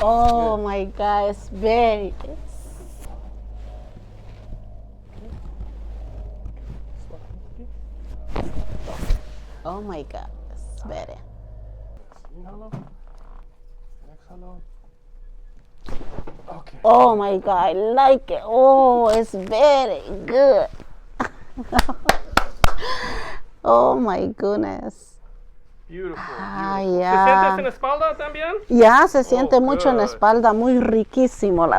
Oh my God, it's very. Oh my God, it's better. Inhalo. Exhalo. Okay. Oh my God, I like it. Oh, it's very good. Oh my goodness. Beautiful. Ah, beautiful. yeah. ¿Te sientes en la espalda también? Ya se siente mucho en la good. espalda, muy riquísimo, la